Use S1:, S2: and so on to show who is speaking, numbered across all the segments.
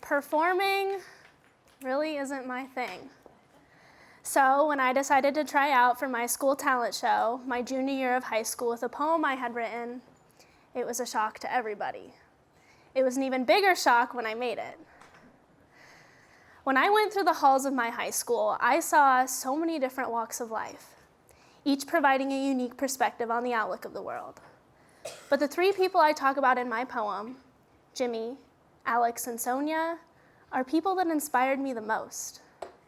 S1: Performing really isn't my thing. So when I decided to try out for my school talent show, my junior year of high school, with a poem I had written, it was a shock to everybody. It was an even bigger shock when I made it. When I went through the halls of my high school, I saw so many different walks of life, each providing a unique perspective on the outlook of the world. But the three people I talk about in my poem, Jimmy, Alex, and Sonia, are people that inspired me the most.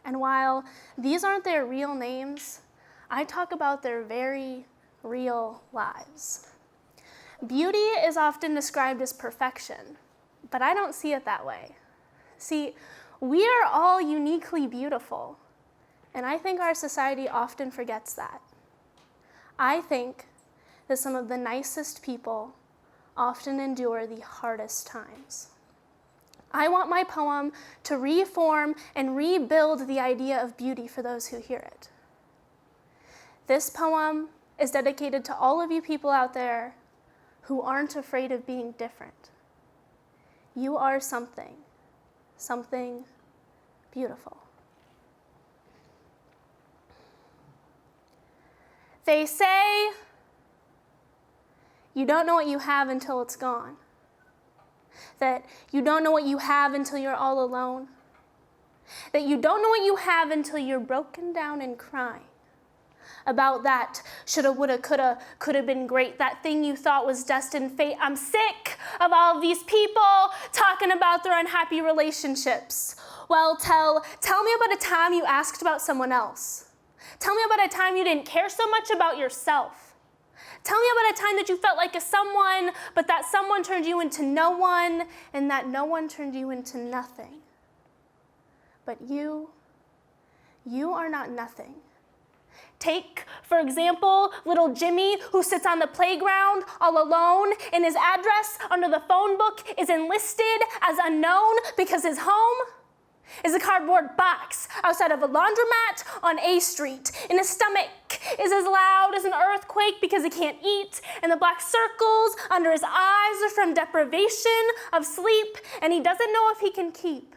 S1: And while these aren't their real names, I talk about their very real lives. Beauty is often described as perfection, but I don't see it that way. See, we are all uniquely beautiful, and I think our society often forgets that. I think that some of the nicest people often endure the hardest times. I want my poem to reform and rebuild the idea of beauty for those who hear it. This poem is dedicated to all of you people out there who aren't afraid of being different. You are something beautiful. They say you don't know what you have until it's gone. That you don't know what you have until you're all alone. That you don't know what you have until you're broken down and crying about that shoulda, woulda, could have been great, that thing you thought was destined fate. I'm sick of all of these people talking about their unhappy relationships. Well, tell me about a time you asked about someone else. Tell me about a time you didn't care so much about yourself. Tell me about a time that you felt like a someone, but that someone turned you into no one, and that no one turned you into nothing. But you are not nothing. Take, for example, little Jimmy, who sits on the playground all alone, and his address under the phone book is enlisted as unknown because his home is a cardboard box outside of a laundromat on A Street, and his stomach is as loud as an earthquake because he can't eat, and the black circles under his eyes are from deprivation of sleep, and he doesn't know if he can keep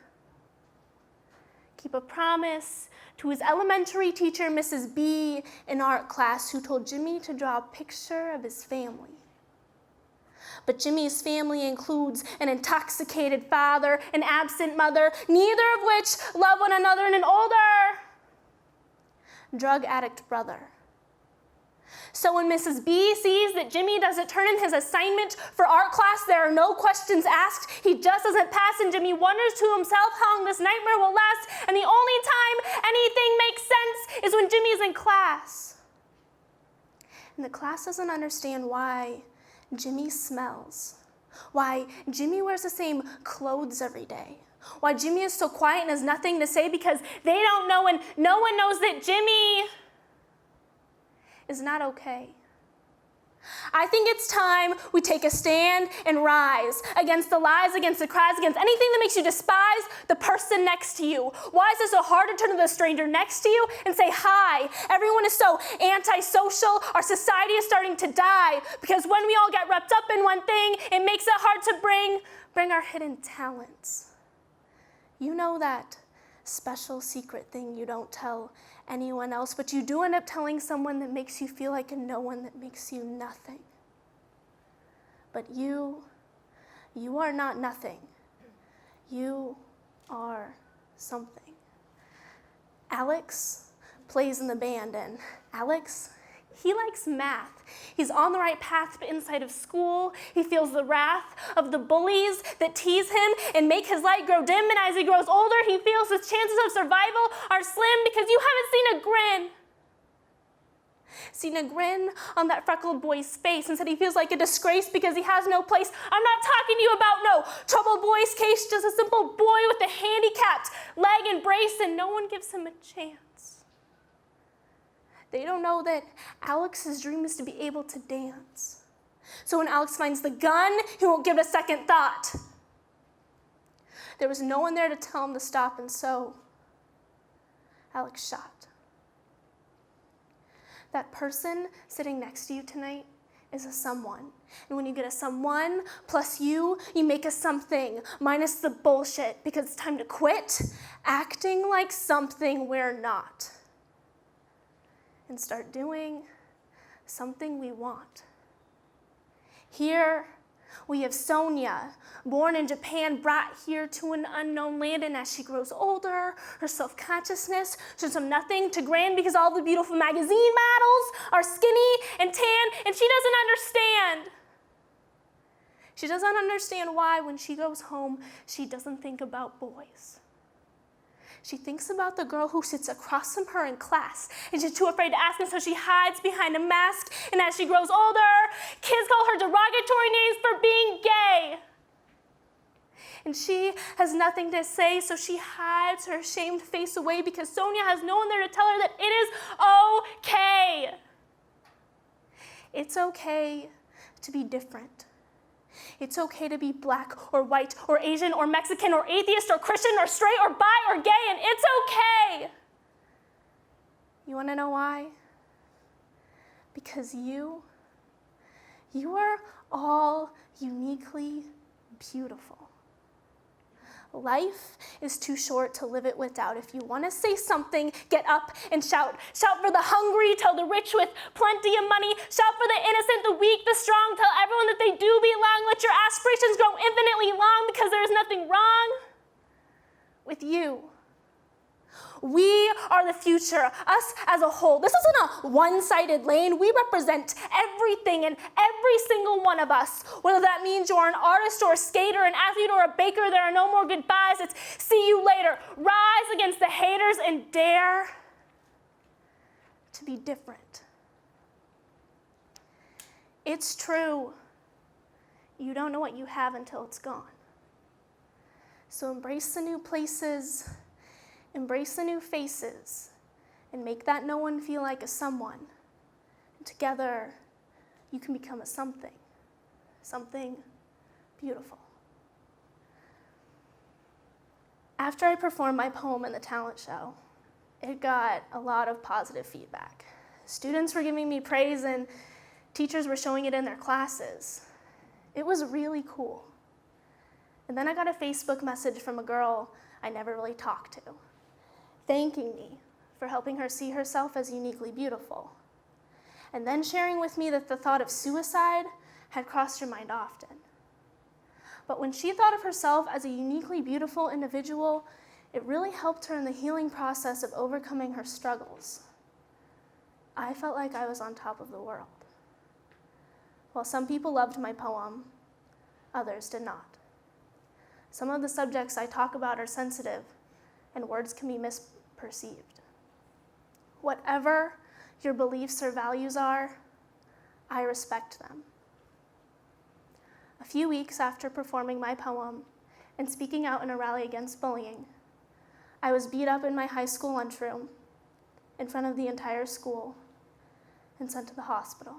S1: a promise to his elementary teacher, Mrs. B, in art class, who told Jimmy to draw a picture of his family. But Jimmy's family includes an intoxicated father, an absent mother, neither of which love one another, and an older drug addict brother. So when Mrs. B sees that Jimmy doesn't turn in his assignment for art class, there are no questions asked. He just doesn't pass, and Jimmy wonders to himself how long this nightmare will last, and the only time anything makes sense is when Jimmy's in class. And the class doesn't understand why Jimmy smells, why Jimmy wears the same clothes every day, why Jimmy is so quiet and has nothing to say, because they don't know, and no one knows that Jimmy is not okay. I think it's time we take a stand and rise against the lies, against the cries, against anything that makes you despise the person next to you. Why is it so hard to turn to the stranger next to you and say hi? Everyone is so antisocial. Our society is starting to die because when we all get wrapped up in one thing, it makes it hard to bring our hidden talents. You know that special secret thing you don't tell anyone else, but you do end up telling someone that makes you feel like a no one, that makes you nothing. But you are not nothing. You are something. Alex plays in the band, and Alex, he likes math. He's on the right path, but inside of school, he feels the wrath of the bullies that tease him and make his light grow dim, and as he grows older, he feels his chances of survival are slim because you haven't seen a grin on that freckled boy's face. Instead, he feels like a disgrace because he has no place. I'm not talking to you about no troubled boy's case, just a simple boy with a handicapped leg and brace, and no one gives him a chance. They don't know that Alex's dream is to be able to dance. So when Alex finds the gun, he won't give it a second thought. There was no one there to tell him to stop, and so Alex shot. That person sitting next to you tonight, is a someone. And when you get a someone plus you make a something, minus the bullshit, because it's time to quit acting like something we're not and start doing something we want. Here, we have Sonia, born in Japan, brought here to an unknown land, and as she grows older, her self-consciousness turns from nothing to grand because all the beautiful magazine models are skinny and tan, and she doesn't understand. She doesn't understand why when she goes home, she doesn't think about boys. She thinks about the girl who sits across from her in class, and she's too afraid to ask him, so she hides behind a mask, and as she grows older, kids call her derogatory names for being gay. And she has nothing to say, so she hides her ashamed face away because Sonia has no one there to tell her that it is okay. It's okay to be different. It's okay to be black or white or Asian or Mexican or atheist or Christian or straight or bi or gay, and it's okay. You want to know why? Because you are all uniquely beautiful. Life is too short to live it with doubt. If you want to say something, get up and shout. Shout for the hungry, tell the rich with plenty of money. Shout for the innocent, the weak, the strong. Tell everyone that they do belong. Let your aspirations grow infinitely long because there is nothing wrong with you. We are the future, us as a whole. This isn't a one-sided lane. We represent everything and every single one of us. Whether that means you're an artist or a skater, an athlete or a baker, there are no more goodbyes. It's see you later. Rise against the haters and dare to be different. It's true. You don't know what you have until it's gone. So embrace the new places, embrace the new faces, and make that no one feel like a someone. And together, you can become a something beautiful. After I performed my poem in the talent show, it got a lot of positive feedback. Students were giving me praise and teachers were showing it in their classes. It was really cool. And then I got a Facebook message from a girl I never really talked to, thanking me for helping her see herself as uniquely beautiful, and then sharing with me that the thought of suicide had crossed her mind often. But when she thought of herself as a uniquely beautiful individual, it really helped her in the healing process of overcoming her struggles. I felt like I was on top of the world. While some people loved my poem, others did not. Some of the subjects I talk about are sensitive, and words can be misperceived. Whatever your beliefs or values are, I respect them. A few weeks after performing my poem and speaking out in a rally against bullying, I was beat up in my high school lunchroom in front of the entire school and sent to the hospital.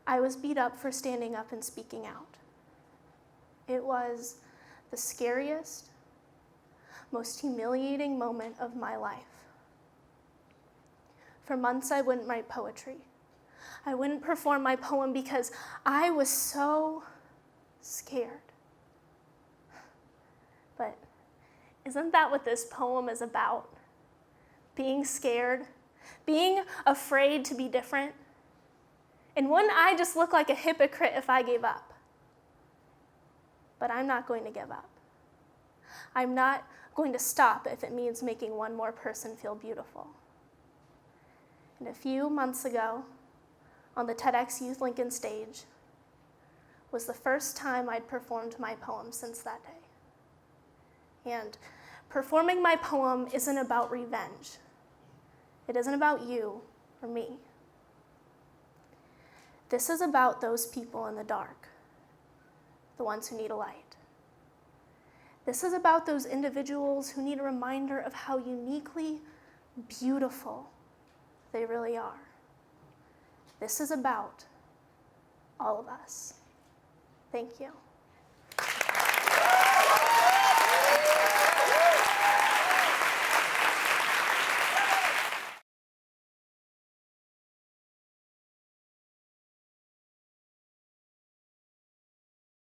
S1: I was beat up for standing up and speaking out. It was the scariest, most humiliating moment of my life. For months, I wouldn't write poetry. I wouldn't perform my poem because I was so scared. But isn't that what this poem is about? Being scared, being afraid to be different. And wouldn't I just look like a hypocrite if I gave up? But I'm not going to give up. I'm not going to stop if it means making one more person feel beautiful. And a few months ago, on the TEDxYouth Lincoln stage, was the first time I'd performed my poem since that day. And performing my poem isn't about revenge. It isn't about you or me. This is about those people in the dark, the ones who need a light. This is about those individuals who need a reminder of how uniquely beautiful they really are. This is about all of us. Thank you.